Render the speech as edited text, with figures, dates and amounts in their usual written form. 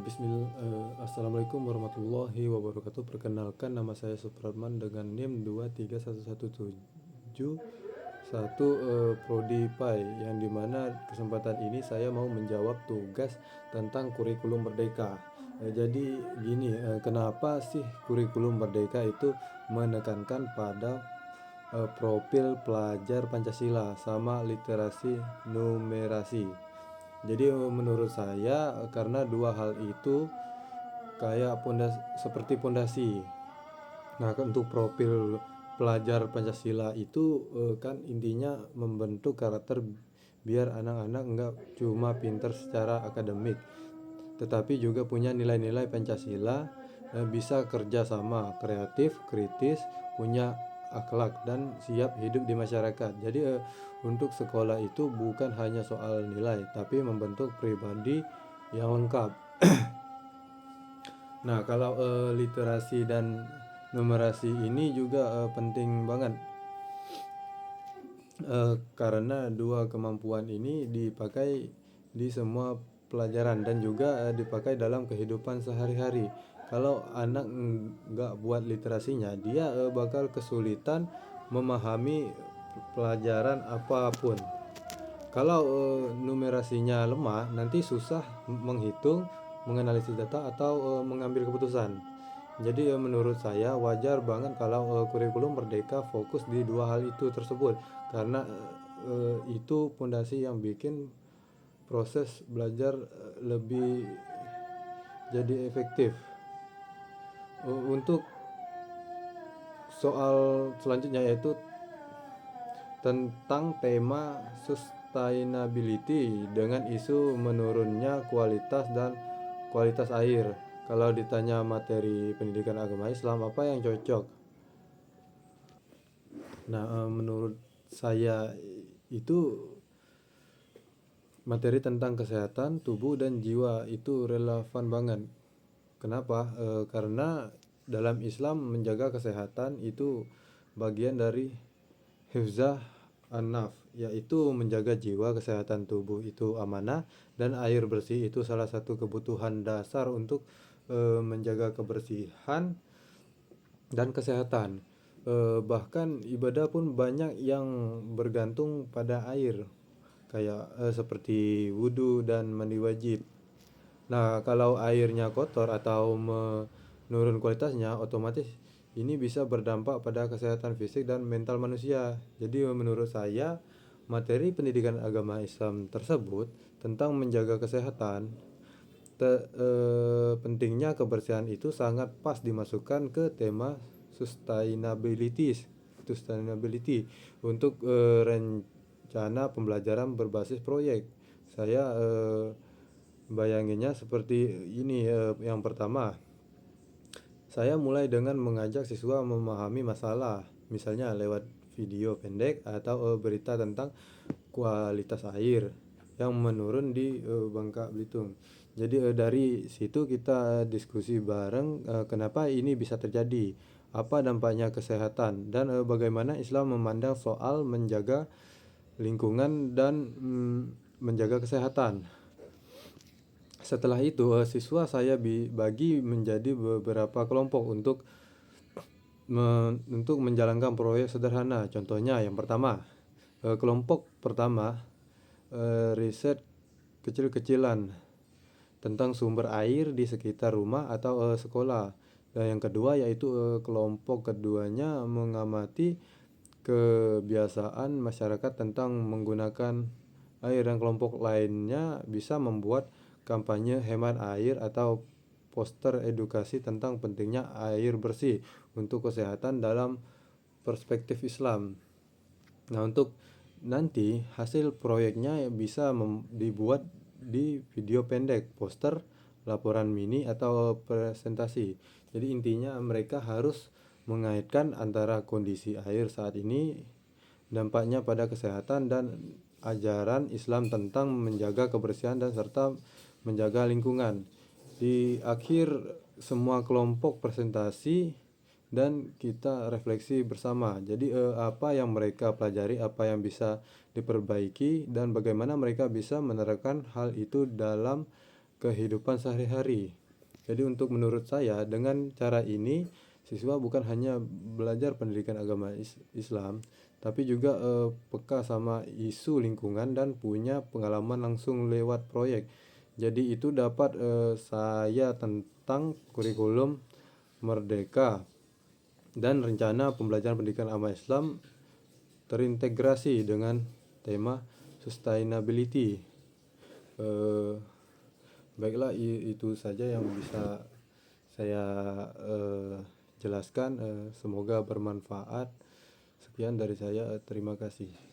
Assalamualaikum warahmatullahi wabarakatuh. Perkenalkan, nama saya Supratman dengan NIM 23171 Prodi PAI, yang dimana kesempatan ini saya mau menjawab tugas tentang kurikulum merdeka. Jadi gini, kenapa sih kurikulum merdeka itu menekankan pada profil pelajar Pancasila sama literasi numerasi. Jadi menurut saya karena dua hal itu kayak seperti pondasi. Nah, untuk profil pelajar Pancasila itu kan intinya membentuk karakter biar anak-anak enggak cuma pintar secara akademik, tetapi juga punya nilai-nilai Pancasila, bisa kerja sama, kreatif, kritis, punya akhlak, dan siap hidup di masyarakat. Jadi untuk sekolah itu bukan hanya soal nilai, tapi membentuk pribadi yang lengkap. Nah, kalau literasi dan numerasi ini juga penting banget, karena dua kemampuan ini dipakai di semua pelajaran dan juga dipakai dalam kehidupan sehari-hari. Kalau anak nggak buat literasinya, dia bakal kesulitan memahami pelajaran apapun. Kalau numerasinya lemah, nanti susah menghitung, menganalisis data, atau mengambil keputusan. Jadi menurut saya wajar banget kalau kurikulum merdeka fokus di dua hal itu tersebut, karena itu fondasi yang bikin proses belajar lebih jadi efektif. Untuk soal selanjutnya yaitu tentang tema sustainability dengan isu menurunnya kualitas air. Kalau ditanya materi pendidikan agama Islam apa yang cocok? Nah, menurut saya itu materi tentang kesehatan tubuh dan jiwa itu relevan banget. Kenapa? Karena dalam Islam menjaga kesehatan itu bagian dari hifzah an-naf, yaitu menjaga jiwa, kesehatan tubuh itu amanah, dan air bersih itu salah satu kebutuhan dasar untuk menjaga kebersihan dan kesehatan. Bahkan ibadah pun banyak yang bergantung pada air, kayak seperti wudhu dan mandi wajib. Nah, kalau airnya kotor atau menurun kualitasnya, otomatis ini bisa berdampak pada kesehatan fisik dan mental manusia. Jadi menurut saya materi pendidikan agama Islam tersebut tentang menjaga kesehatan, pentingnya kebersihan itu sangat pas dimasukkan ke tema sustainability untuk rencana pembelajaran berbasis proyek. Saya bayanginnya seperti ini. Yang pertama, saya mulai dengan mengajak siswa memahami masalah, misalnya lewat video pendek atau berita tentang kualitas air yang menurun di Bangka Belitung. Jadi dari situ kita diskusi bareng kenapa ini bisa terjadi, apa dampaknya kesehatan, dan bagaimana Islam memandang soal menjaga lingkungan dan menjaga kesehatan. Setelah itu siswa saya bagi menjadi beberapa kelompok untuk menjalankan proyek sederhana. Contohnya yang pertama, kelompok pertama riset kecil-kecilan tentang sumber air di sekitar rumah atau sekolah. Dan yang kedua yaitu kelompok keduanya mengamati kebiasaan masyarakat tentang menggunakan air, dan kelompok lainnya bisa membuat kampanye hemat air atau poster edukasi tentang pentingnya air bersih untuk kesehatan dalam perspektif Islam. Nah, untuk nanti hasil proyeknya bisa dibuat di video pendek, poster, laporan mini, atau presentasi. Jadi intinya mereka harus mengaitkan antara kondisi air saat ini, dampaknya pada kesehatan, dan ajaran Islam tentang menjaga kebersihan dan serta menjaga lingkungan. Di akhir semua kelompok presentasi dan kita refleksi bersama. Jadi apa yang mereka pelajari, apa yang bisa diperbaiki, dan bagaimana mereka bisa menerapkan hal itu dalam kehidupan sehari-hari. Jadi menurut saya dengan cara ini siswa bukan hanya belajar pendidikan agama Islam, tapi juga peka sama isu lingkungan dan punya pengalaman langsung lewat proyek. Jadi itu dapat saya tentang kurikulum Merdeka dan rencana pembelajaran pendidikan agama Islam terintegrasi dengan tema sustainability. Eh, Baiklah, itu saja yang bisa saya jelaskan. Semoga bermanfaat. Sekian dari saya, terima kasih.